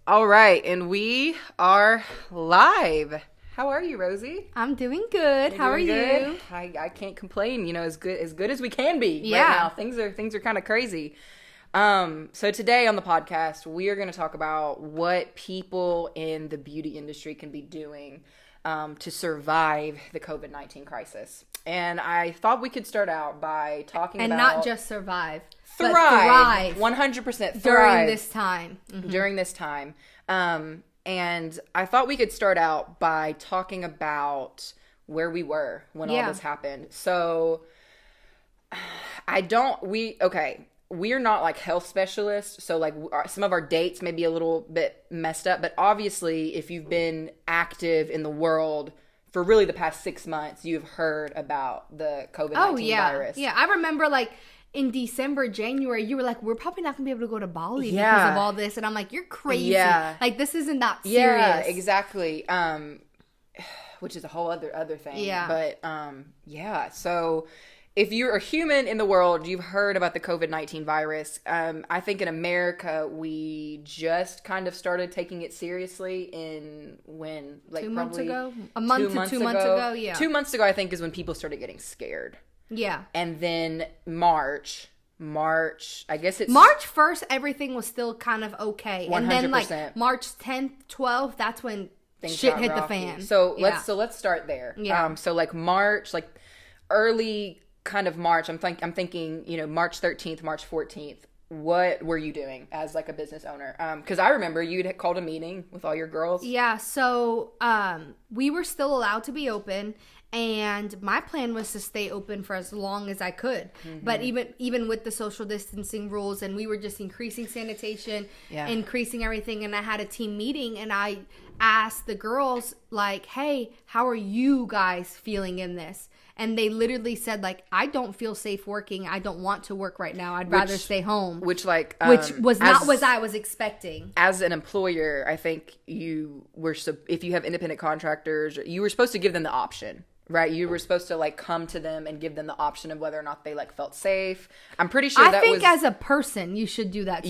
All right, and we are live. How are you, Rosie? I'm doing good. How are you? I can't complain. You know, as good as we can be Yeah. right now. Things are kind of crazy. So today on the podcast, we are going to talk about what people in the beauty industry can be doing to survive the COVID-19 crisis. And I thought we could start out by talking And about not just survive, thrive, but thrive 100% thrive during this time. Mhm. during this time. And I thought we could start out by talking about where we were when all this happened. So we're not like health specialists. So like some of our dates may be a little bit messed up, but obviously if you've been active in the world for really the past 6 months, you've heard about the COVID-19 virus. Yeah, I remember like in December, January, you were like, we're probably not going to be able to go to Bali because of all this. And I'm like, you're crazy. Yeah. Like, this isn't that serious. Yeah, exactly. Which is a whole other thing. Yeah. But, so if you're a human in the world, you've heard about the COVID-19 virus. I think in America, we just kind of started taking it seriously in when, like, 2 months probably ago? A month to 2 months ago, yeah. 2 months ago, I think, is when people started getting scared. Yeah. And then March, I guess it's... March 1st, everything was still kind of okay. 100%. And then like March 10th, 12th, that's when things shit got hit the rocky. fan. So let's start there. Yeah. So like March, like early kind of March, I'm thinking, you know, March 13th, March 14th. What were you doing as like a business owner? Because I remember you'd called a meeting with all your girls. Yeah. So we were still allowed to be open. And my plan was to stay open for as long as I could. Mm-hmm. But even with the social distancing rules, and we were just increasing sanitation, increasing everything. And I had a team meeting, and I asked the girls, like, hey, how are you guys feeling in this? And they literally said, like, I don't feel safe working. I don't want to work right now. I'd rather stay home. Which was not what I was expecting. As an employer, I think you were, if you have independent contractors, you were supposed to give them the option. Right, you were supposed to like come to them and give them the option of whether or not they like felt safe. I'm pretty sure I think as a person you should do that to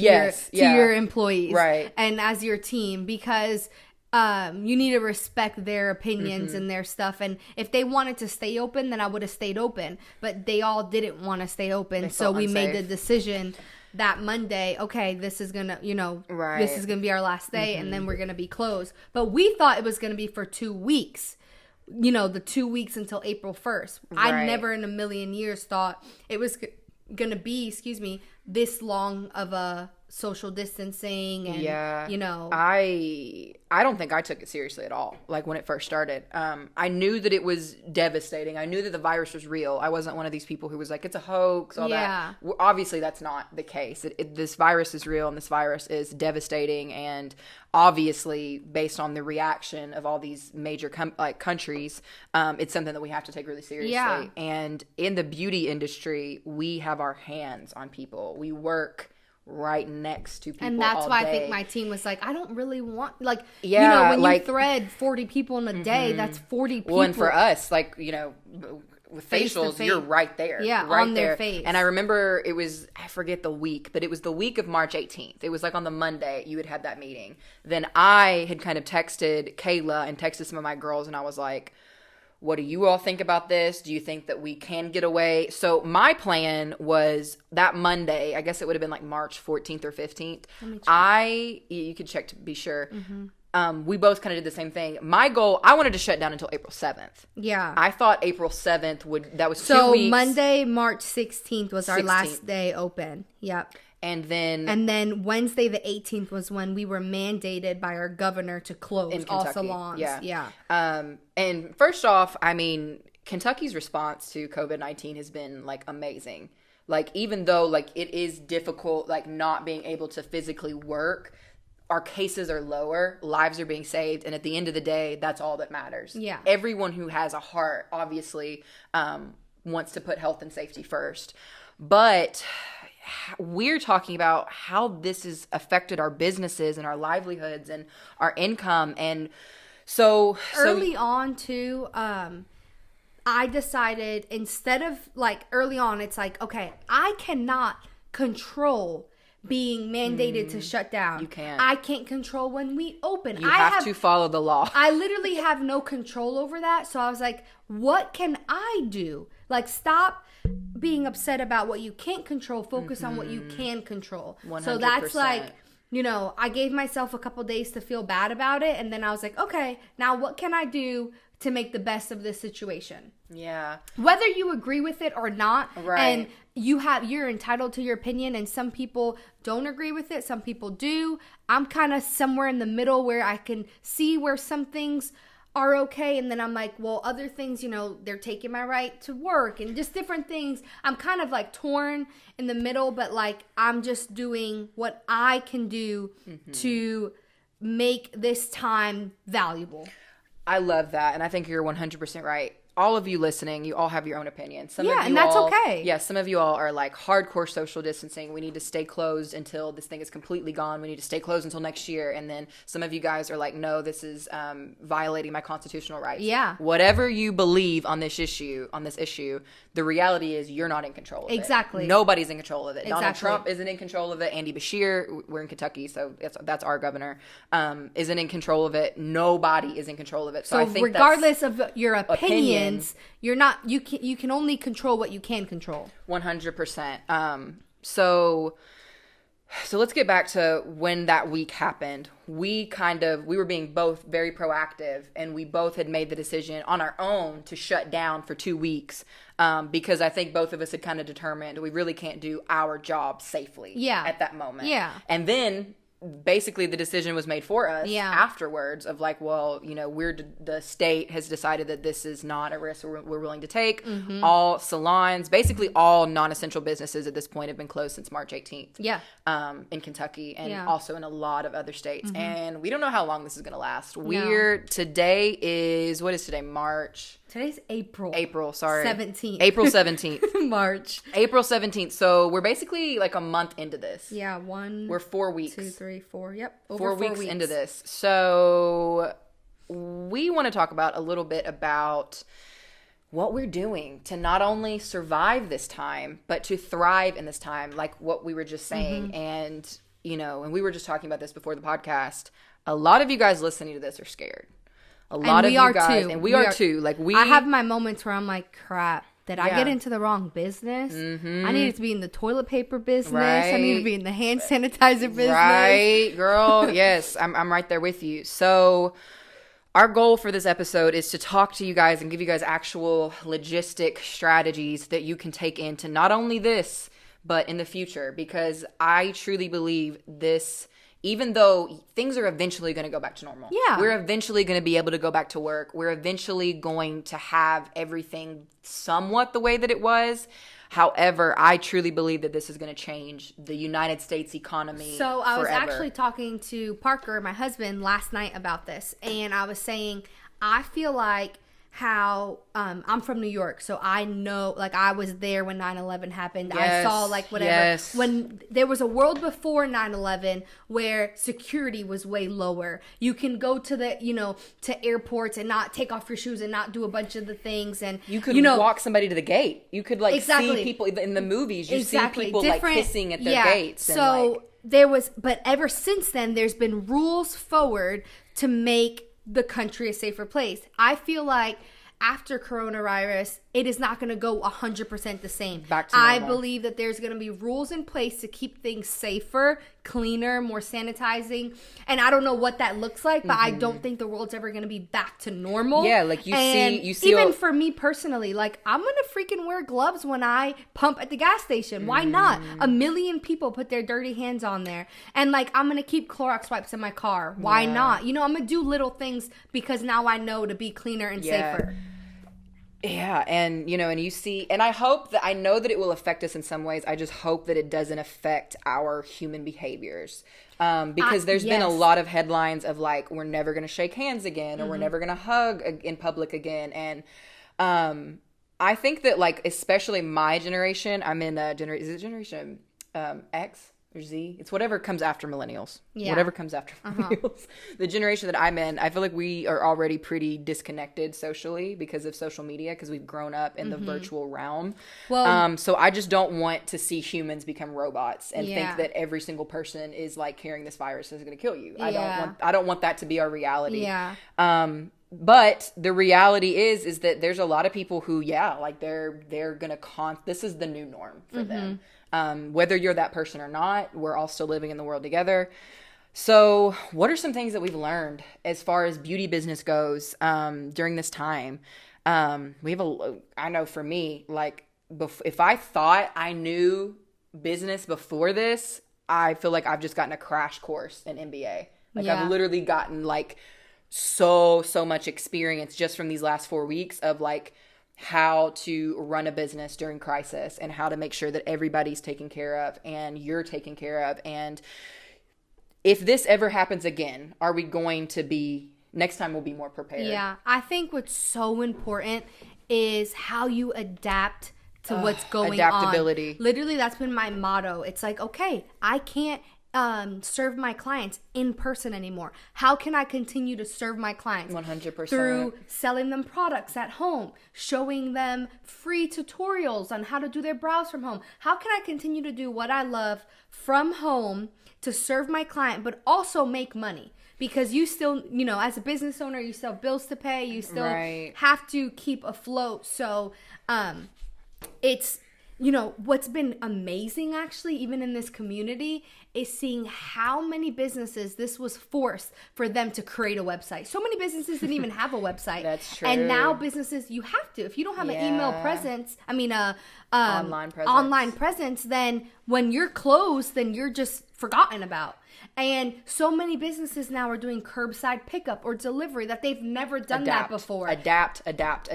your employees, right, and as your team, because you need to respect their opinions and their stuff. And if they wanted to stay open, then I would have stayed open. But they all didn't want to stay open, so we made the decision that Monday, okay, this is gonna, this is gonna be our last day, and then we're gonna be closed. But we thought it was gonna be for 2 weeks. The 2 weeks until April 1st. Right. I never in a million years thought it was going to be, this long of a social distancing. And, I don't think I took it seriously at all. Like when it first started, I knew that it was devastating. I knew that the virus was real. I wasn't one of these people who was like, it's a hoax, all that. Obviously that's not the case. This virus is real, and this virus is devastating. And obviously based on the reaction of all these major countries, it's something that we have to take really seriously. Yeah. And in the beauty industry, we have our hands on people. We work right next to people, and that's all why day. I think my team was like, I don't really want, like, when you thread 40 people in a day, that's 40 people. Well, and for us, like, with facials, you're right there. Yeah, right on their face. And I remember it was, I forget the week, but it was the week of March 18th. It was like on the Monday you had that meeting. Then I had kind of texted Kayla and texted some of my girls, and I was like, what do you all think about this? Do you think that we can get away? So my plan was that Monday, I guess it would have been like March 14th or 15th. You could check to be sure. Mm-hmm. We both kind of did the same thing. My goal, I wanted to shut down until April 7th. Yeah. I thought April 7th that was 2 weeks. So Monday, March 16th was our last day open. Yep. And then Wednesday the 18th was when we were mandated by our governor to close all salons. Yeah. And first off, I mean, Kentucky's response to COVID-19 has been like amazing. Like, even though like it is difficult, like not being able to physically work, our cases are lower, lives are being saved, and at the end of the day, that's all that matters. Yeah. Everyone who has a heart obviously wants to put health and safety first. But we're talking about how this has affected our businesses and our livelihoods and our income. And so early on too, I decided, instead of like early on, it's like, okay, I cannot control being mandated to shut down. You can't. I can't control when we open. You have to follow the law. I literally have no control over that. So I was like, what can I do? Like, stop being upset about what you can't control. Focus on what you can control. 100%. So that's like, you know, I gave myself a couple days to feel bad about it. And then I was like, okay, now what can I do to make the best of this situation? Yeah. Whether you agree with it or not. Right. And you're entitled to your opinion, and some people don't agree with it. Some people do. I'm kind of somewhere in the middle where I can see where some things are okay. And then I'm like, well, other things, you know, they're taking my right to work and just different things. I'm kind of like torn in the middle, but like, I'm just doing what I can do to make this time valuable. I love that. And I think you're 100% right. All of you listening, you all have your own opinion. Some of you and that's okay. Yeah, some of you all are like hardcore social distancing. We need to stay closed until this thing is completely gone. We need to stay closed until next year. And then some of you guys are like, no, this is violating my constitutional rights. Yeah. Whatever you believe on this issue, the reality is you're not in control of it. Exactly. Nobody's in control of it. Exactly. Donald Trump isn't in control of it. Andy Beshear, we're in Kentucky, so that's our governor, isn't in control of it. Nobody is in control of it. So I think regardless of your opinions, you're not. You can only control what you can control. 100%. So let's get back to when that week happened. We were being both very proactive, and we both had made the decision on our own to shut down for 2 weeks, because I think both of us had kind of determined we really can't do our job safely at that moment. Yeah. And then basically the decision was made for us afterwards of like, well, you know, the state has decided that this is not a risk we're willing to take. All salons, basically all non-essential businesses at this point have been closed since March 18th. Yeah. In Kentucky and also in a lot of other states. And we don't know how long this is going to last. What is today? March. Today's April. April 17th. April 17th. March. April 17th. So we're basically like a month into this. Yeah, we're 4 weeks. 2, 3, 4. Yep. Over 4 weeks into this. So we want to talk about a little bit about what we're doing to not only survive this time, but to thrive in this time, like what we were just saying. And, you know, and we were just talking about this before the podcast. A lot of you guys listening to this are scared. A lot of you guys, and we are too. Like I have my moments where I'm like, crap. Did I get into the wrong business? I needed to be in the toilet paper business. Right. I need to be in the hand sanitizer business. Right, girl. Yes, I'm right there with you. So our goal for this episode is to talk to you guys and give you guys actual logistic strategies that you can take into not only this, but in the future. Because I truly believe this, even though things are eventually going to go back to normal. Yeah. We're eventually going to be able to go back to work. We're eventually going to have everything somewhat the way that it was. However, I truly believe that this is going to change the United States economy So I was forever. actually talking to Parker, my husband, last night about this. And I was saying, I feel like how I'm from New York, so I know, like, I was there when 9/11 happened. Yes, I saw, like, whatever. yes. When there was a world before 9/11 where security was way lower. You can go to the, you know, to airports and not take off your shoes and not do a bunch of the things. And you could walk somebody to the gate. You could, like, see people in the movies. You see people, like, kissing at their gates. And, so there was, but ever since then, there's been rules forward to make the country a safer place. I feel like after coronavirus, it is not going to go 100% the same. Back to normal. I believe that there's going to be rules in place to keep things safer, cleaner, more sanitizing. And I don't know what that looks like, but I don't think the world's ever going to be back to normal. Yeah, like you see even for me personally, like I'm going to freaking wear gloves when I pump at the gas station. Why not? 1 million people put their dirty hands on there. And like I'm going to keep Clorox wipes in my car. Why not? You know, I'm going to do little things because now I know to be cleaner and safer. Yeah, and you know, and you see, and I know that it will affect us in some ways. I just hope that it doesn't affect our human behaviors. Because there's been a lot of headlines of like, we're never going to shake hands again, or we're never going to hug in public again. And I think that, like, especially my generation, I'm in generation X or Z. It's whatever comes after millennials. Yeah. Whatever comes after millennials. The generation that I'm in, I feel like we are already pretty disconnected socially because of social media, because we've grown up in the virtual realm. Well, so I just don't want to see humans become robots and think that every single person is like carrying this virus is going to kill you. I don't want that to be our reality. Yeah. But the reality is that there's a lot of people who, like they're going to this is the new norm for them. Whether you're that person or not, we're all still living in the world together. So what are some things that we've learned as far as beauty business goes during this time? I know for me, like if I thought I knew business before this, I feel like I've just gotten a crash course in MBA. Like I've literally gotten like so much experience just from these last 4 weeks of like how to run a business during crisis and how to make sure that everybody's taken care of and you're taken care of. And if this ever happens again, are we going to be, next time we'll be more prepared? Yeah. I think what's so important is how you adapt to what's going adaptability. on. Literally, that's been my motto. It's like, okay, I can't serve my clients in person anymore. How can I continue to serve my clients? 100%. Through selling them products at home, showing them free tutorials on how to do their brows from home. How can I continue to do what I love from home to serve my client, but also make money? Because you still, as a business owner, you still have bills to pay. You still have to keep afloat. So it's, what's been amazing actually, even in this community, is seeing how many businesses this was forced for them to create a website. So many businesses didn't even have a website. That's true. And now businesses, you have to. If you don't have an email presence, online presence, then when you're closed, then you're just forgotten about. And so many businesses now are doing curbside pickup or delivery that they've never done that before. Adapt.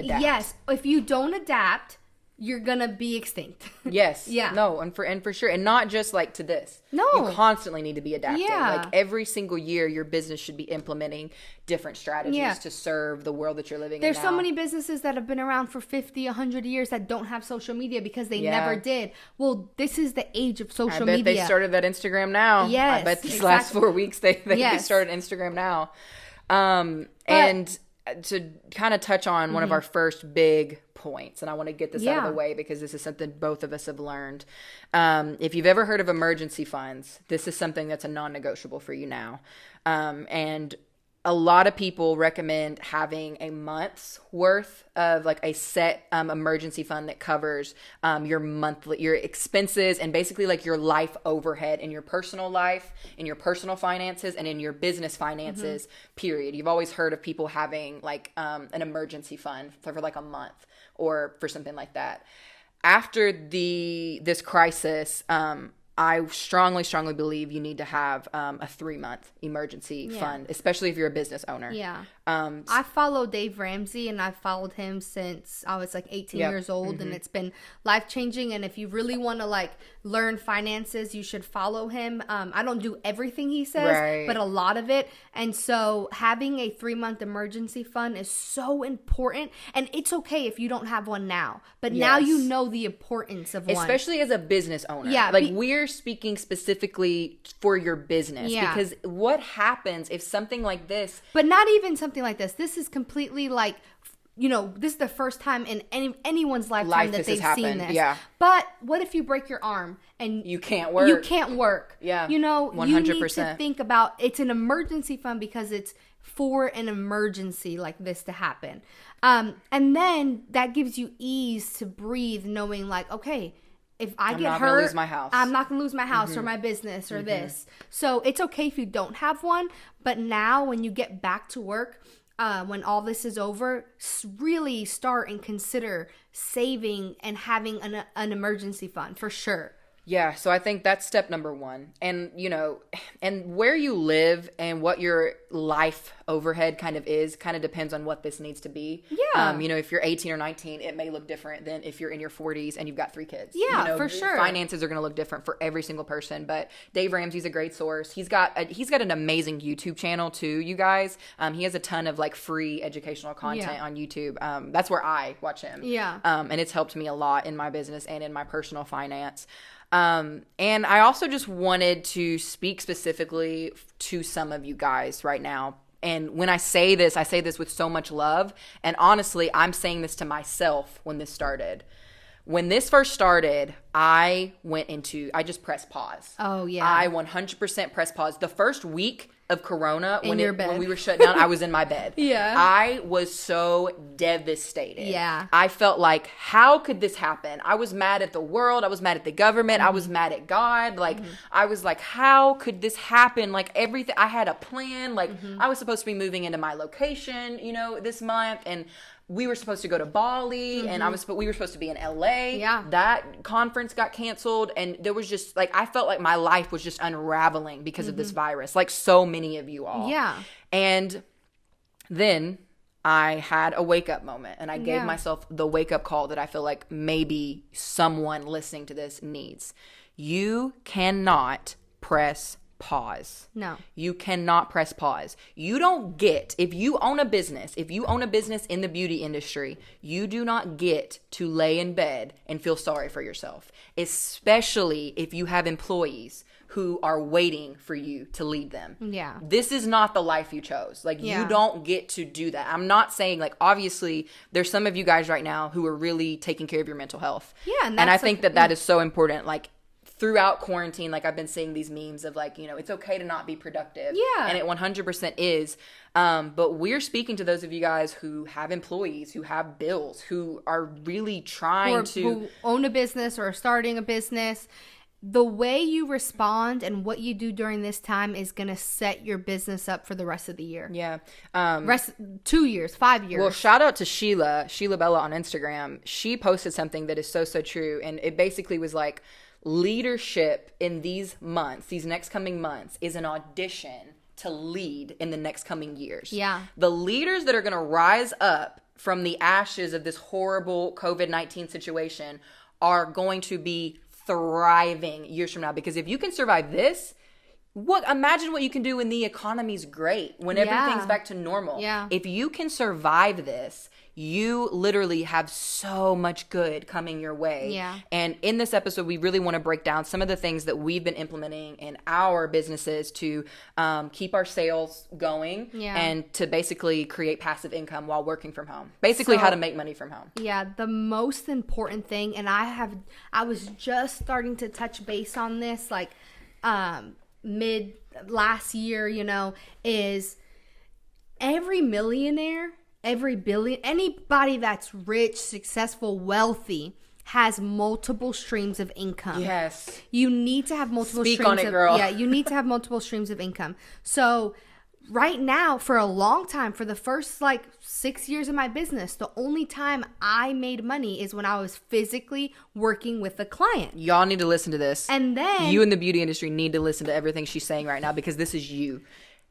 Yes. If you don't adapt, you're gonna be extinct. Yes. Yeah. No, and for sure. And not just like to this. No. You constantly need to be adapting. Yeah. Like every single year your business should be implementing different strategies to serve the world that you're living in now. There's so many businesses that have been around for 50, 100 years that don't have social media because they never did. Well, this is the age of social media. I bet they started that Instagram now. Yes. I bet these last 4 weeks they started Instagram now. And to kind of touch on one of our first big points, and I want to get this out of the way because this is something both of us have learned. If you've ever heard of emergency funds, this is something that's a non-negotiable for you now. And a lot of people recommend having a month's worth of like a set emergency fund that covers your expenses and basically like your life overhead in your personal life, in your personal finances, and in your business finances, period. You've always heard of people having like an emergency fund for like a month or for something like that. After this crisis, I strongly believe you need to have a 3-month emergency fund, especially if you're a business owner. Yeah. I follow Dave Ramsey, and I've followed him since I was like 18 years old, and it's been life-changing. And if you really want to like learn finances, you should follow him. I don't do everything he says, but a lot of it. And so having a 3-month emergency fund is so important. And it's okay if you don't have one now, but now you know the importance of one. Especially as a business owner. Yeah. Like we're speaking specifically for your business because what happens if something like this, but not even something like this, is completely like, this is the first time in anyone's lifetime that they've seen this. Yeah. But what if you break your arm and you can't work? Yeah. 100%. You need to think about, it's an emergency fund because it's for an emergency like this to happen. And then that gives you ease to breathe, knowing like, okay, if I get hurt, I'm not going to lose my house or my business or this. So it's okay if you don't have one. But now when you get back to work, when all this is over, really start and consider saving and having an emergency fund for sure. Yeah, so I think that's step number one. And, and where you live and what your life overhead kind of depends on what this needs to be. Yeah. If you're 18 or 19, it may look different than if you're in your 40s and you've got 3 kids. Yeah, for sure. Finances are going to look different for every single person. But Dave Ramsey's a great source. He's got an amazing YouTube channel too, you guys. He has a ton of like free educational content on YouTube. That's where I watch him. Yeah. And it's helped me a lot in my business and in my personal finance. And I also just wanted to speak specifically to some of you guys right now. And when I say this with so much love. And honestly, I'm saying this to myself when this started. When this first started, I just pressed pause. Oh, yeah. I 100% pressed pause. The first week of Corona, when we were shut down, I was in my bed. Yeah. I was so devastated. Yeah. I felt like, how could this happen? I was mad at the world. I was mad at the government. I was mad at God. Like, I was like, how could this happen? Like, everything, I had a plan. Like, I was supposed to be moving into my location, this month. And we were supposed to go to Bali, and we were supposed to be in LA. Yeah. That conference got canceled, and there was just like, I felt like my life was just unraveling because of this virus, like so many of you all. Yeah. And then I had a wake up moment, and I gave myself the wake up call that I feel like maybe someone listening to this needs. You cannot press pause. No. You cannot press pause. You don't get, if you own a business in the beauty industry, you do not get to lay in bed and feel sorry for yourself, especially if you have employees who are waiting for you to lead them. Yeah. This is not the life you chose. Like, you don't get to do that. I'm not saying, like, obviously there's some of you guys right now who are really taking care of your mental health. Yeah. And I think that is so important. Like, throughout quarantine, like, I've been seeing these memes of like, it's okay to not be productive. Yeah. And it 100% is. But we're speaking to those of you guys who have employees, who have bills, who are really trying who own a business or are starting a business. The way you respond and what you do during this time is going to set your business up for the rest of the year. Yeah. 2 years, 5 years. Well, shout out to Sheila Bella on Instagram. She posted something that is so, so true. And it basically was like, leadership in these next coming months is an audition to lead in the next coming years. Yeah. The leaders that are going to rise up from the ashes of this horrible COVID-19 situation are going to be thriving years from now. Because if you can survive this, imagine what you can do when the economy's great, when everything's back to normal. Yeah. If you can survive this, you literally have so much good coming your way. Yeah. And in this episode, we really want to break down some of the things that we've been implementing in our businesses to keep our sales going and to basically create passive income while working from home. Basically, how to make money from home. Yeah, the most important thing, and I was just starting to touch base on this, like mid last year, is every millionaire, every billion, anybody that's rich, successful, wealthy has multiple streams of income. Yes. You need to have multiple streams on it, of girl. Yeah, you need to have multiple streams of income. So right now, for a long time, for the first 6 years of my business, the only time I made money is when I was physically working with a client. Y'all need to listen to this. And then you in the beauty industry need to listen to everything she's saying right now, because this is you.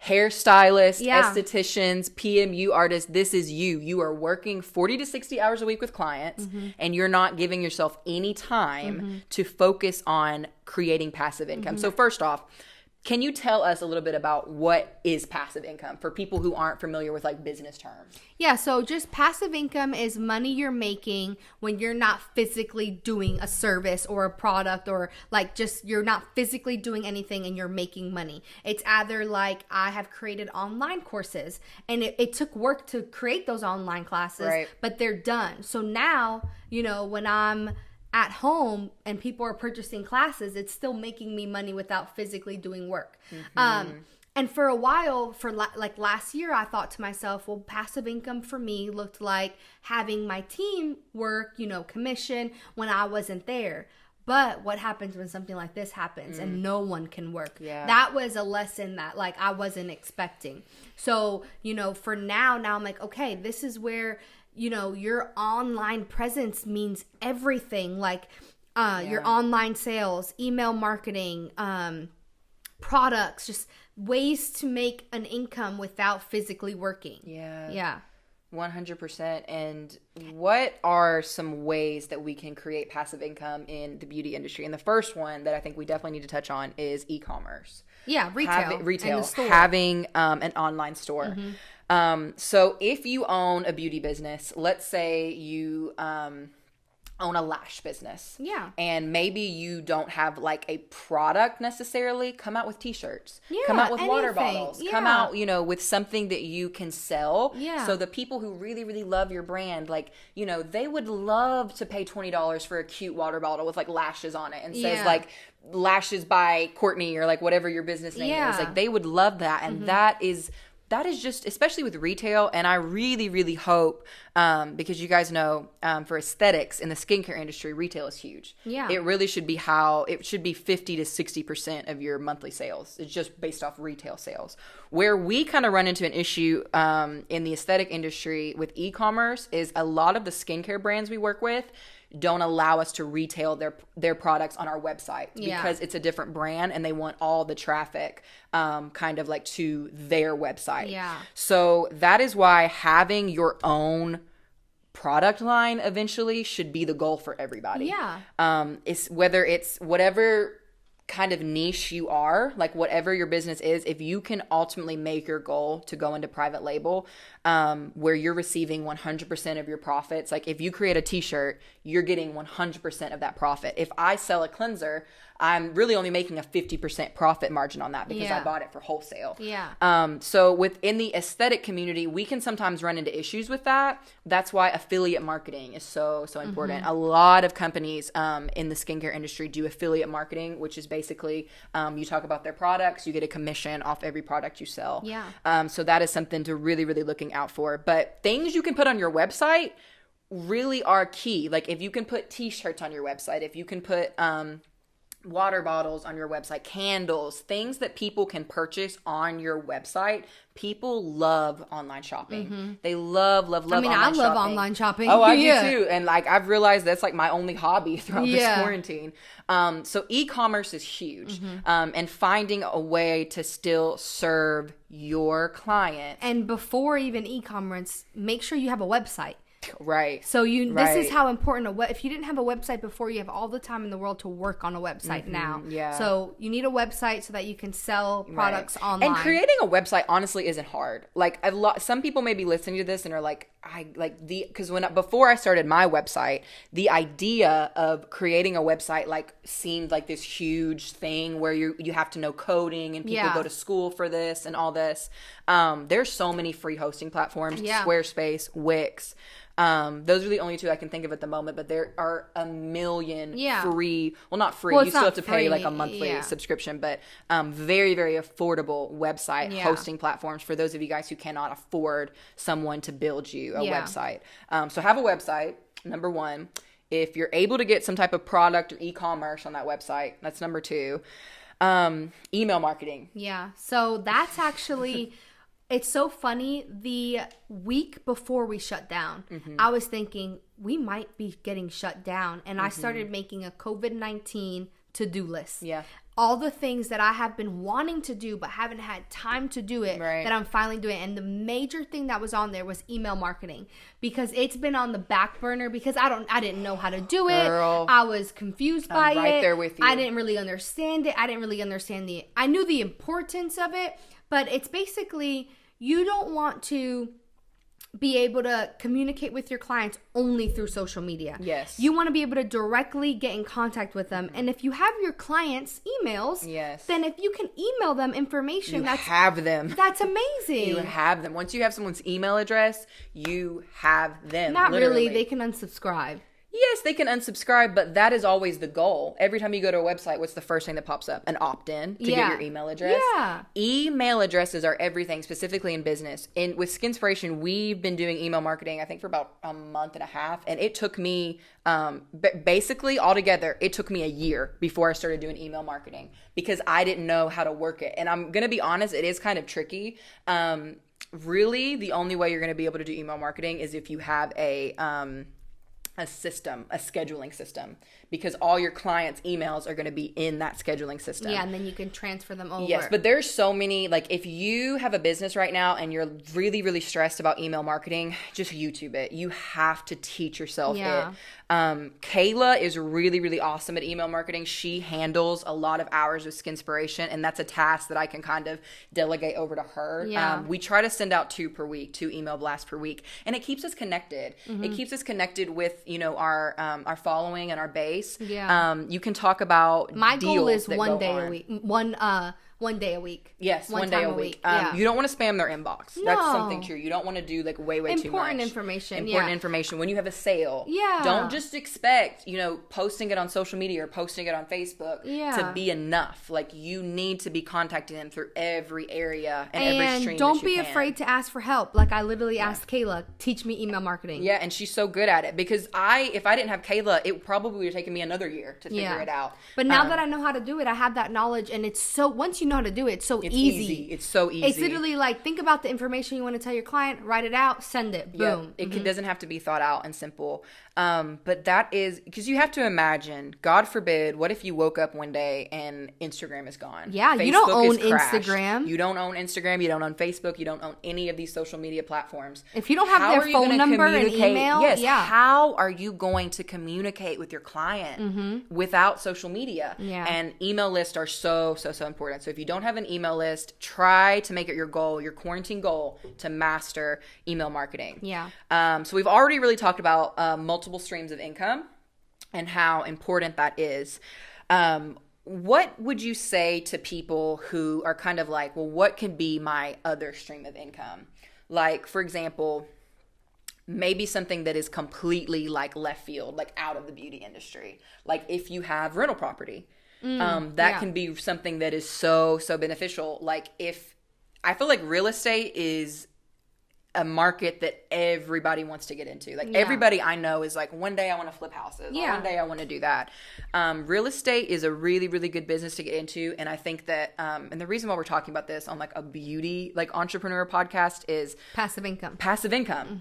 Hairstylists, estheticians, PMU artists, this is you. You are working 40 to 60 hours a week with clients, and you're not giving yourself any time to focus on creating passive income. So first off, can you tell us a little bit about what is passive income for people who aren't familiar with business terms? Yeah, so just passive income is money you're making when you're not physically doing a service or a product, or you're not physically doing anything and you're making money. It's either I have created online courses, and it took work to create those online classes, but they're done. So now, when I'm at home and people are purchasing classes, it's still making me money without physically doing work. And for a while, for last year, I thought to myself, well, passive income for me looked like having my team work, commission when I wasn't there. But what happens when something like this happens and no one can work? Yeah. That was a lesson that I wasn't expecting. So, for now I'm like, okay, this is where your online presence means everything, your online sales, email marketing, products, just ways to make an income without physically working. Yeah. 100%. And what are some ways that we can create passive income in the beauty industry? And the first one that I think we definitely need to touch on is e-commerce. Yeah, retail. And the store. Having an online store. So if you own a beauty business, let's say you own a lash business. Yeah. And maybe you don't have like a product necessarily, come out with t-shirts. Yeah, come out with anything. water bottles. Yeah. Come out, you know, with something that you can sell. Yeah. So the people who really, really love your brand, like, you know, they would love to pay $20 for a cute water bottle with like lashes on it and says like lashes by Courtney or like whatever your business name is. Like they would love that. And that is just, especially with retail, and I really, really hope, because you guys know, for aesthetics in the skincare industry, retail is huge. Yeah. It really should be it should be 50 to 60% of your monthly sales. It's just based off retail sales. Where we kind of run into an issue in the aesthetic industry with e-commerce is a lot of the skincare brands we work with don't allow us to retail their products on our website because it's a different brand and they want all the traffic kind of like to their website. Yeah. So that is why having your own product line eventually should be the goal for everybody. Yeah. It's whether it's whatever kind of niche you are, like whatever your business is, if you can ultimately make your goal to go into private label, where you're receiving 100% of your profits. Like if you create a t-shirt, you're getting 100% of that profit. If I sell a cleanser, I'm really only making a 50% profit margin on that because I bought it for wholesale. Yeah. So within the aesthetic community, we can sometimes run into issues with that. That's why affiliate marketing is so important. A lot of companies in the skincare industry do affiliate marketing, which is basically you talk about their products, you get a commission off every product you sell. Yeah. So that is something to really, really looking out for. But things you can put on your website really are key. Like if you can put t-shirts on your website, if you can put water bottles on your website, candles, things that people can purchase on your website. People love online shopping. They love online shopping. I love online shopping. Oh, I do too. And like I've realized that's like my only hobby throughout this quarantine. So e-commerce is huge. And finding a way to still serve your clients. And before even e-commerce, make sure you have a website. Right. So this is how important if you didn't have a website before, you have all the time in the world to work on a website now. Yeah. So you need a website so that you can sell products online. And creating a website honestly isn't hard. Like some people may be listening to this and are like, because before I started my website, the idea of creating a website like seemed like this huge thing where you have to know coding and people go to school for this and all this. There's so many free hosting platforms, Squarespace, Wix. Those are the only two I can think of at the moment, but there are a million free, well, not free, you still have to pay like a monthly subscription, but very, very affordable website hosting platforms for those of you guys who cannot afford someone to build you a website. So have a website, number one. If you're able to get some type of product or e-commerce on that website, that's number two. Email marketing. Yeah. So that's actually... It's so funny. The week before we shut down, I was thinking we might be getting shut down. And I started making a COVID-19 to-do list. Yeah. All the things that I have been wanting to do but haven't had time to do it, that I'm finally doing. And the major thing that was on there was email marketing, because it's been on the back burner because I didn't know how to do it. Girl, I was confused by it. I'm right there with you. I didn't really understand it. I didn't really understand I knew the importance of it, but it's basically... You don't want to be able to communicate with your clients only through social media. Yes. You want to be able to directly get in contact with them. And if you have your clients' emails, then if you can email them information, have them. That's amazing. You have them. Once you have someone's email address, you have them. Not literally. They can unsubscribe. Yes, they can unsubscribe, but that is always the goal. Every time you go to a website, what's the first thing that pops up? An opt-in to get your email address. Yeah. Email addresses are everything, specifically in business. And with Skinspiration, we've been doing email marketing, I think, for about a month and a half. And it took me, basically, altogether, it took me a year before I started doing email marketing because I didn't know how to work it. And I'm going to be honest, it is kind of tricky. Really, the only way you're going to be able to do email marketing is if you have a scheduling system, because all your clients' emails are going to be in that scheduling system. Yeah, and then you can transfer them over. Yes, but there's so many, like if you have a business right now and you're really, really stressed about email marketing, just YouTube it. You have to teach yourself it. Kayla is really, really awesome at email marketing. She handles a lot of hours with Skinspiration, and that's a task that I can kind of delegate over to her. Yeah. We try to send out 2 email blasts per week, and it keeps us connected. It keeps us connected with, our following and our base. Yeah. You can talk about my goal is one day a week. One day a week. Yes, one day a week. Yeah. You don't want to spam their inbox. No. That's something true. You don't want to do like way too much. Important information. When you have a sale. Yeah. Don't just expect, posting it on social media or posting it on Facebook to be enough. Like, you need to be contacting them through every area and every stream. And don't be afraid to ask for help. Like, I literally asked Kayla, teach me email marketing. Yeah, and she's so good at it, because if I didn't have Kayla, it probably would have taken me another year to figure it out. But now that I know how to do it, I have that knowledge, and it's so, once you know how to do it, it's so easy. It's so easy. It's literally like, think about the information you want to tell your client, write it out, send it, boom. It doesn't have to be thought out and simple. But that is, because you have to imagine, God forbid, what if you woke up one day and Instagram is gone? Yeah, Facebook you don't own crashed. Instagram. You don't own Instagram. You don't own Facebook. You don't own any of these social media platforms. If you don't have their phone number and email, how are you going to communicate with your client without social media? Yeah. And email lists are so important. So if you don't have an email list, try to make it your goal, your quarantine goal, to master email marketing. Yeah. So we've already really talked about multiple streams of income and how important that is. What would you say to people who are kind of like, well, what can be my other stream of income? Like, for example, maybe something that is completely like left field, like out of the beauty industry. Like, if you have rental property, that can be something that is so beneficial. Like, I feel like real estate is a market that everybody wants to get into. Like, everybody I know is like, one day I want to flip houses. Or one day I want to do that. Real estate is a really, really good business to get into. And I think that, and the reason why we're talking about this on like a beauty, like entrepreneur podcast is passive income. Passive income.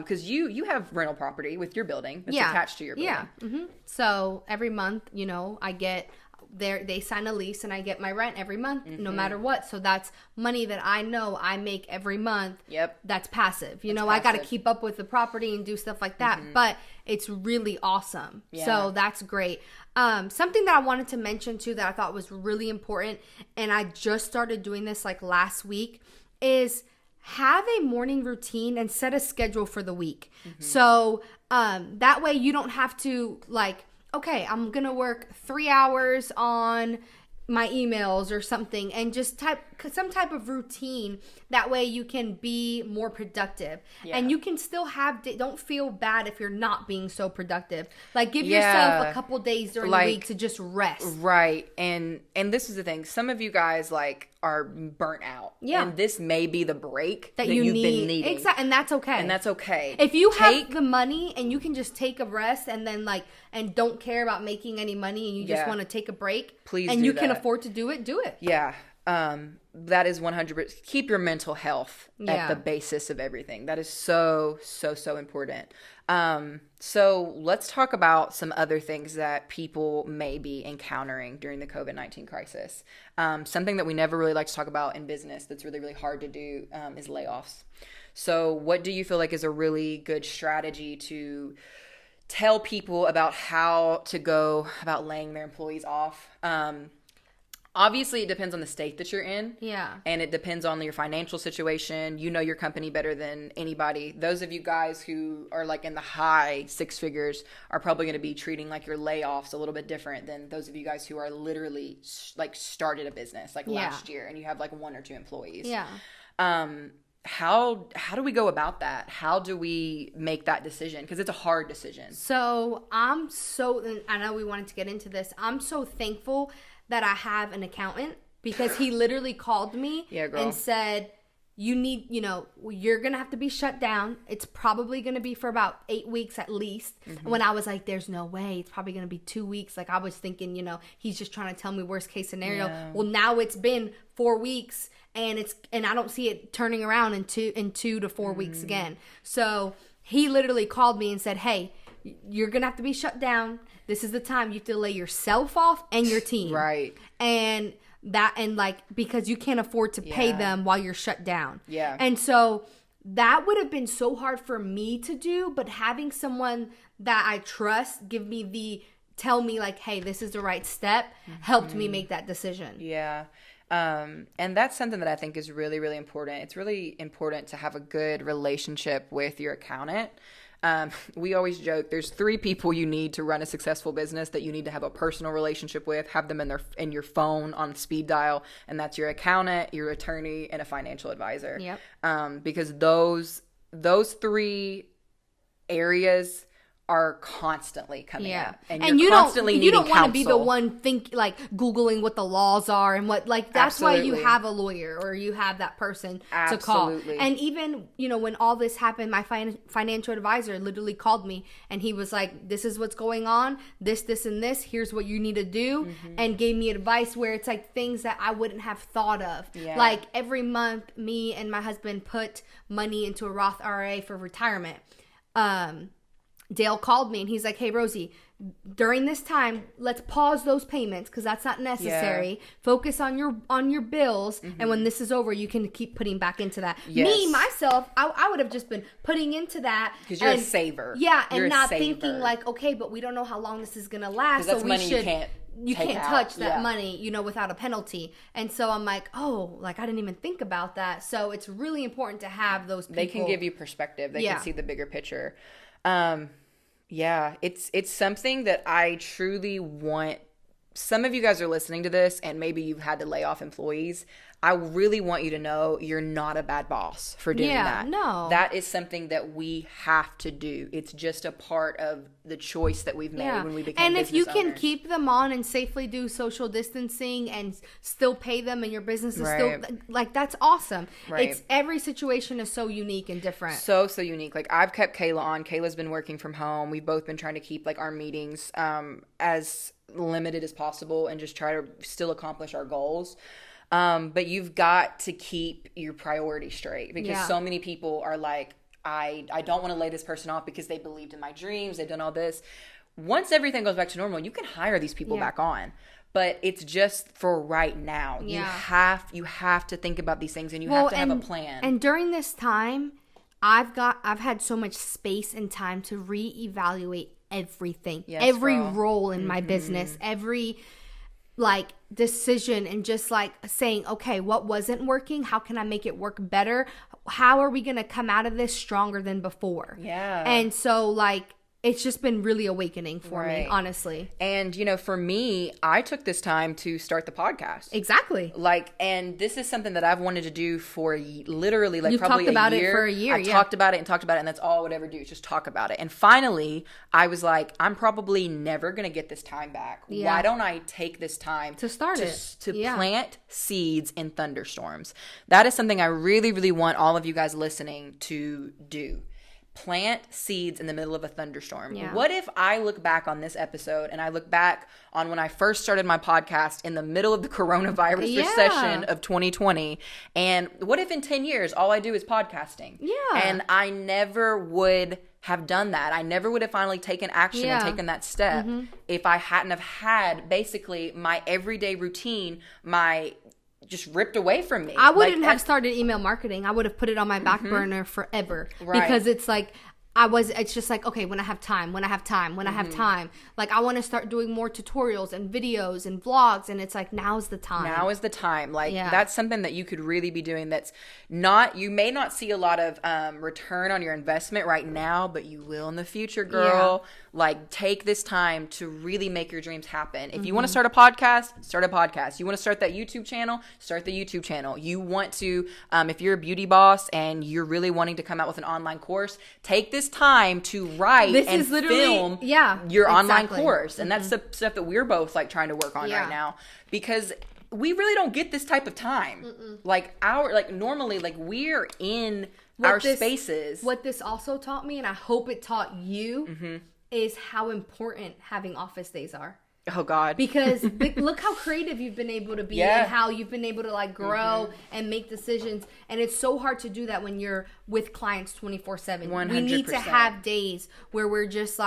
Cause you have rental property with your building that's attached to your building. Yeah. So every month, I get they sign a lease and I get my rent every month, no matter what. So that's money that I know I make every month. Yep. That's passive. I got to keep up with the property and do stuff like that. But it's really awesome. Yeah. So that's great. Something that I wanted to mention too that I thought was really important, and I just started doing this like last week, is have a morning routine and set a schedule for the week. So that way you don't have to like, okay, I'm going to work 3 hours on my emails or something, and just some type of routine. That way you can be more productive. Yeah. And you can still don't feel bad if you're not being so productive. Like, give yourself a couple days during the week to just rest. Right. And this is the thing. Some of you guys like are burnt out. Yeah. And this may be the break that you've been needing. Exactly. And that's okay. If If you have the money and you can just take a rest and then and don't care about making any money and you just want to take a break, please and do you that. can afford to do it, do it. Yeah. That is 100%. Keep your mental health at the basis of everything. That is so important. So let's talk about some other things that people may be encountering during the COVID-19 crisis. Something that we never really like to talk about in business that's really, really hard to do is layoffs. So what do you feel like is a really good strategy to tell people about how to go about laying their employees off? Obviously, it depends on the state that you're in. Yeah. And it depends on your financial situation. You know your company better than anybody. Those of you guys who are like in the high six figures are probably going to be treating like your layoffs a little bit different than those of you guys who are literally like started a business like last year and you have like 1 or 2 employees. Yeah. How do we go about that? How do we make that decision? Because it's a hard decision. So I know we wanted to get into this. I'm so thankful that I have an accountant, because he literally called me and said, you're going to have to be shut down. It's probably going to be for about 8 weeks at least. When I was like, there's no way. It's probably going to be 2 weeks. Like, I was thinking, he's just trying to tell me worst case scenario. Yeah. Well, now it's been 4 weeks and I don't see it turning around in 2 to 4 weeks again. So he literally called me and said, hey, you're going to have to be shut down. This is the time you have to lay yourself off and your team. Right. And because you can't afford to pay them while you're shut down. Yeah. And so that would have been so hard for me to do, but having someone that I trust tell me like, hey, this is the right step, helped me make that decision. Yeah. And that's something that I think is really, really important. It's really important to have a good relationship with your accountant. We always joke, there's 3 people you need to run a successful business that you need to have a personal relationship with, have them in your phone on speed dial, and that's your accountant, your attorney, and a financial advisor. Yep. Because those 3 areas are constantly coming up, and you don't want to be the one Googling what the laws are and what, like, that's Absolutely. Why you have a lawyer or you have that person Absolutely. to call. And even, when all this happened, my financial advisor literally called me and he was like, this is what's going on, this and this, here's what you need to do, and gave me advice where it's like things that I wouldn't have thought of. Like every month, me and my husband put money into a Roth IRA for retirement. Dale called me and he's like, hey, Rosie, during this time, let's pause those payments because that's not necessary. Focus on your bills. And when this is over, you can keep putting back into that. Me, myself, I would have just been putting into that. Because you're a saver. Yeah, and not thinking like, okay, but we don't know how long this is going to last. So we should... You can't touch that money, without a penalty. And so I'm like, oh, like I didn't even think about that. So it's really important to have those people. They can give you perspective. They can see the bigger picture. It's something that I truly want. Some of you guys are listening to this and maybe you've had to lay off employees. I really want you to know you're not a bad boss for doing that. No. That is something that we have to do. It's just a part of the choice that we've made when we became business owners. And if you can keep them on and safely do social distancing and still pay them and your business is still, like, that's awesome. Right. It's every situation is so unique and different. So unique. Like, I've kept Kayla on. Kayla's been working from home. We've both been trying to keep, like, our meetings as limited as possible and just try to still accomplish our goals. But you've got to keep your priorities straight because so many people are like, I don't want to lay this person off because they believed in my dreams. They've done all this. Once everything goes back to normal, you can hire these people back on. But it's just for right now. Yeah. You have to think about these things and you have to have a plan. And during this time, I've had so much space and time to reevaluate everything. Yes, every role in my business, every decision, and just saying, okay, what wasn't working? How can I make it work better? How are we going to come out of this stronger than before? Yeah. And so it's just been really awakening for me, honestly. And, for me, I took this time to start the podcast. Exactly. And this is something that I've wanted to do for literally You've probably talked about it for a year. I've talked about it, and that's all I would ever do is just talk about it. And finally, I was like, I'm probably never going to get this time back. Yeah. Why don't I take this time to start to plant seeds in thunderstorms? That is something I really, really want all of you guys listening to do. Plant seeds in the middle of a thunderstorm. Yeah. What if I look back on this episode and I look back on when I first started my podcast in the middle of the coronavirus recession of 2020, and what if in 10 years all I do is podcasting? Yeah. And I never would have done that. I never would have finally taken action and taken that step if I hadn't have had basically my everyday routine, just ripped away from me. I wouldn't have started email marketing. I would have put it on my back burner forever. Right. Because it's it's just okay, when I have time. I want to start doing more tutorials and videos and vlogs, and it's now's the time. Now is the time. That's something that you could really be doing that's not, you may not see a lot of return on your investment right now, but you will in the future, girl. Yeah. Take this time to really make your dreams happen. If you want to start a podcast, start a podcast. You want to start that YouTube channel, start the YouTube channel. You want to, if you're a beauty boss and you're really wanting to come out with an online course, take this time to write and film your online course. And that's the stuff that we're both trying to work on right now, because we really don't get this type of time. Normally we're in our spaces. What this also taught me, and I hope it taught you, is how important having office days are. Oh God. Because look how creative you've been able to be and how you've been able to grow and make decisions. And it's so hard to do that when you're with clients 24/7. 100%. We need to have days where we're just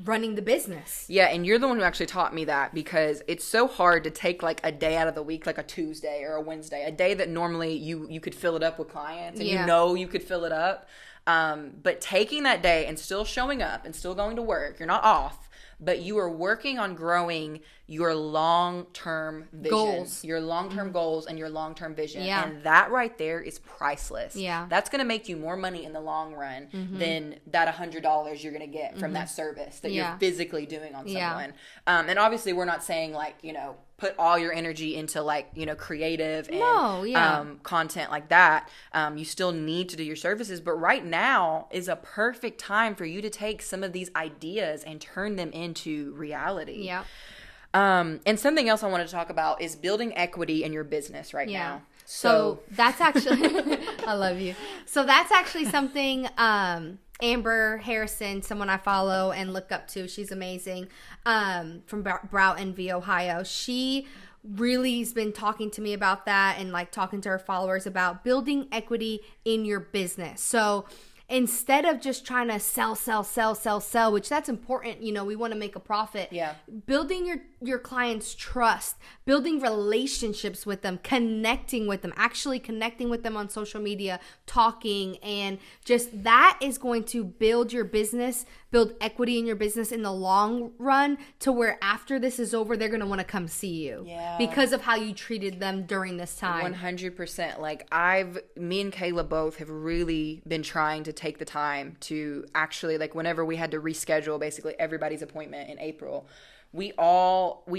running the business. Yeah, and you're the one who actually taught me that, because it's so hard to take a day out of the week, a Tuesday or a Wednesday, a day that normally you could fill it up with clients and you could fill it up. But taking that day and still showing up and still going to work, you're not off, but you are working on growing your long-term vision, goals, your long-term goals and your long-term vision. Yeah. And that right there is priceless. Yeah. That's going to make you more money in the long run than that $100 you're going to get from that service that you're physically doing on someone. And obviously we're not saying like, you know, put all your energy into like, you know, creative and content like that. You still need to do your services, but right now is a perfect time for you to take some of these ideas and turn them into reality. Yeah. And something else I wanted to talk about is building equity in your business right now. So that's actually, I love you. So that's actually something, Amber Harrison, someone I follow and look up to. She's amazing. From Broughton v. Ohio. She really has been talking to me about that and like talking to her followers about building equity in your business. So instead of just trying to sell, which that's important, you know, we want to make a profit. Yeah. Building your clients' trust, building relationships with them, connecting with them, actually connecting with them on social media, talking, and just that is going to build your business, build equity in your business in the long run to where after this is over, they're going to want to come see you because of how you treated them during this time. 100%. Like me and Kayla both have really been trying to take the time to actually, like whenever we had to reschedule basically everybody's appointment in April, we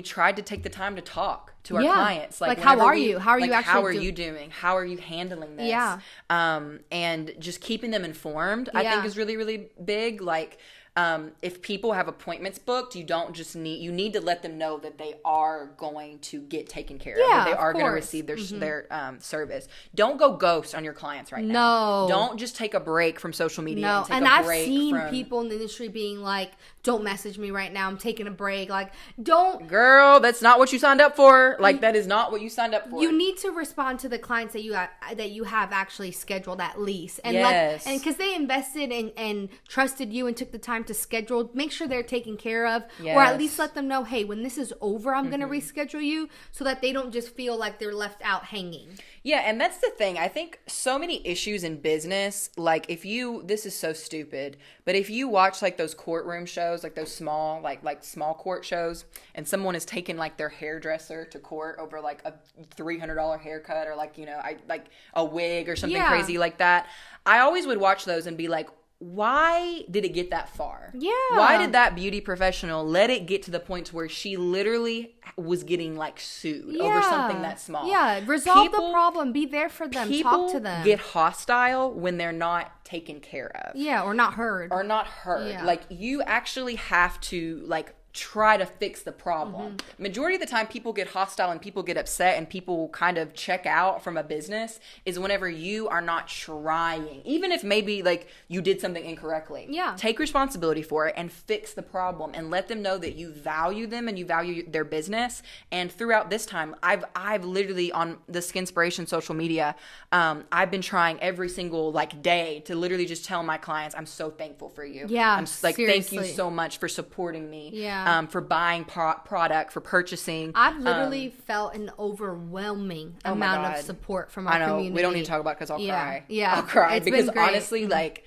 tried to take the time to talk to our clients. Like how are you? How are you actually how are you doing? How are you handling this? Yeah. And just keeping them informed, I think is really, really big. Like, if people have appointments booked, you need to let them know that they are going to get taken care of. That they are going to receive their service. Don't go ghost on your clients right now. No. Don't just take a break from social media. No. And I've seen people in the industry being like, don't message me right now. I'm taking a break. Like, don't. Girl, that's not what you signed up for. Like, that is not what you signed up for. You need to respond to the clients that you have actually scheduled at least. And and because they invested and trusted you and took the time to schedule, make sure they're taken care of, or at least let them know, hey, when this is over, I'm going to reschedule you, so that they don't just feel like they're left out hanging. Yeah, and that's the thing. I think so many issues in business, like this is so stupid, but if you watch like those courtroom shows, like those small, like small court shows, and someone is taking like their hairdresser to court over like a $300 haircut or like, you know, like a wig or something crazy like that, I always would watch those and be like, why did it get that far? Yeah. Why did that beauty professional let it get to the point where she literally was getting like sued over something that small? Yeah. Resolve the problem. Be there for them. Talk to them. People get hostile when they're not taken care of. Yeah. Or not heard. Yeah. Like, you actually have to like try to fix the problem. Majority of the time people get hostile and people get upset and people kind of check out from a business is whenever you are not trying, even if maybe like you did something incorrectly. Take responsibility for it and fix the problem and let them know that you value them and you value their business. And throughout this time, I've literally on the Skinspiration social media, I've been trying every single like day to literally just tell my clients, I'm so thankful for you. I'm like, seriously. Thank you so much for supporting me. For buying product, for purchasing. I've literally felt an overwhelming amount of support from our community. We don't need to talk about it because I'll cry. Yeah. I'll cry it's because been great. honestly, like,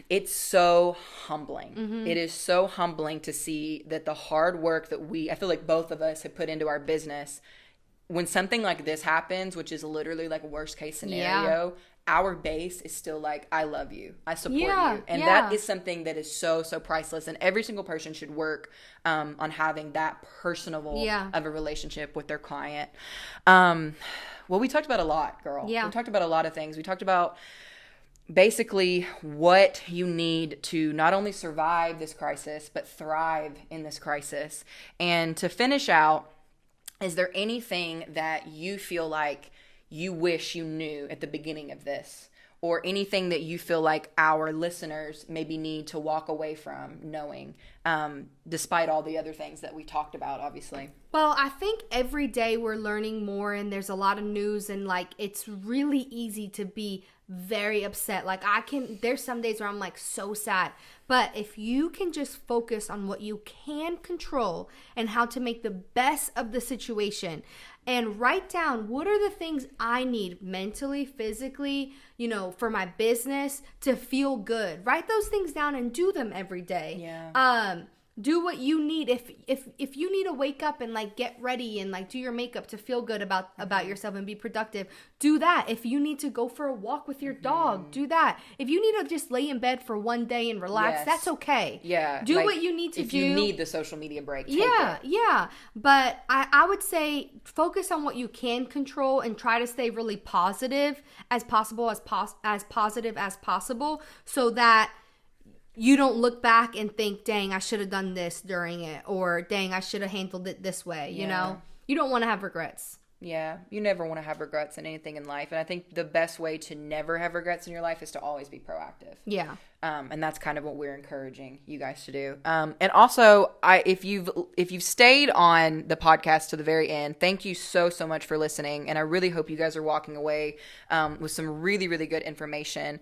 it's so humbling. It is so humbling to see that the hard work that I feel like both of us have put into our business, when something like this happens, which is literally like worst case scenario, our base is still like, I love you, I support you, and that is something that is so priceless, and every single person should work on having that personable of a relationship with their client. Well, we talked about a lot, girl. We talked about a lot of things. We talked about basically what you need to not only survive this crisis but thrive in this crisis. And to finish out, is there anything that you feel like you wish you knew at the beginning of this, or anything that you feel like our listeners maybe need to walk away from knowing, despite all the other things that we talked about, obviously? Well, I think every day we're learning more, and there's a lot of news, and like, it's really easy to be very upset. Like, there's some days where I'm like so sad, but if you can just focus on what you can control and how to make the best of the situation, and write down what are the things I need mentally, physically, for my business to feel good. Write those things down and do them every day. Yeah. Do what you need. If you need to wake up and like get ready and like do your makeup to feel good about yourself and be productive, do that. If you need to go for a walk with your dog, do that. If you need to just lay in bed for one day and relax, that's okay. Yeah. Do what you need to do. If you need the social media break, take it. Yeah. But I would say focus on what you can control and try to stay really positive as possible, as positive as possible, so that you don't look back and think, dang, I should have done this during it, or dang, I should have handled it this way. You don't want to have regrets. Yeah, you never want to have regrets in anything in life. And I think the best way to never have regrets in your life is to always be proactive. Yeah. And that's kind of what we're encouraging you guys to do. And also, if you've stayed on the podcast to the very end, thank you so much for listening. And I really hope you guys are walking away with some really, really good information.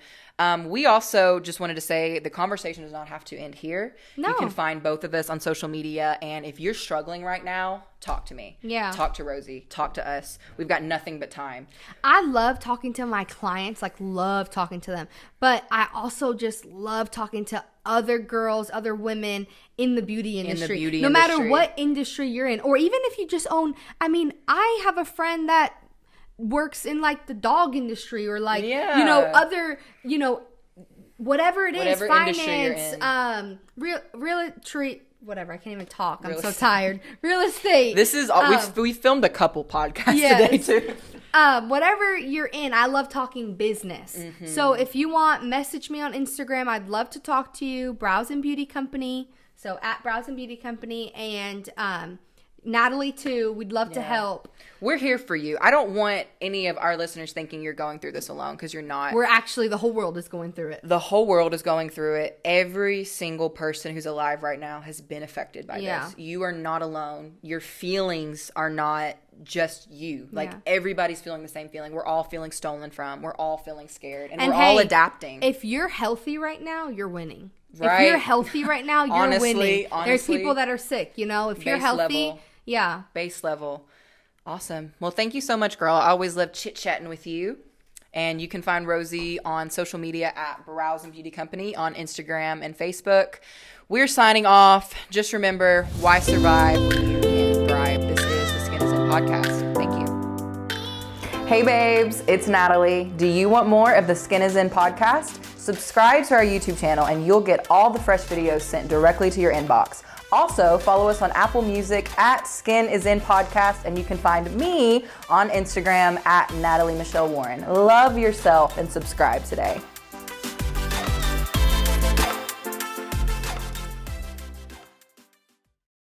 We also just wanted to say the conversation does not have to end here. No. You can find both of us on social media. And if you're struggling right now, talk to me. Yeah. Talk to Rosie. Talk to us. We've got nothing but time. I love talking to my clients, love talking to them. But I also just love talking to other girls, other women in the beauty industry. No matter what industry you're in. Or even if you just own, I have a friend that works in the dog industry or other, whatever it is, finance, realty, whatever. I can't even talk. I'm so tired. Real estate. This is we filmed a couple podcasts today too. Whatever you're in, I love talking business. Mm-hmm. So if you want, message me on Instagram. I'd love to talk to you. Brows and Beauty Company. So at Brows and Beauty Company, and Natalie too. We'd love to help. We're here for you. I don't want any of our listeners thinking you're going through this alone, because you're not. We're actually, the whole world is going through it. The whole world is going through it. Every single person who's alive right now has been affected by this. You are not alone. Your feelings are not just you. Everybody's feeling the same feeling. We're all feeling stolen from. We're all feeling scared. And we're all adapting. If you're healthy right now, you're winning. Right. If you're healthy right now, you're winning. There's people that are sick, If you're healthy, base level. Awesome. Well, thank you so much, girl. I always love chit-chatting with you. And you can find Rosie on social media at Brows and Beauty Company on Instagram and Facebook. We're signing off. Just remember, why survive when you can thrive? This is the Skin is In podcast. Thank you. Hey, babes. It's Natalie. Do you want more of the Skin is In podcast? Subscribe to our YouTube channel and you'll get all the fresh videos sent directly to your inbox. Also, follow us on Apple Music at Skin is In Podcast, and you can find me on Instagram at Natalie Michelle Warren. Love yourself and subscribe today.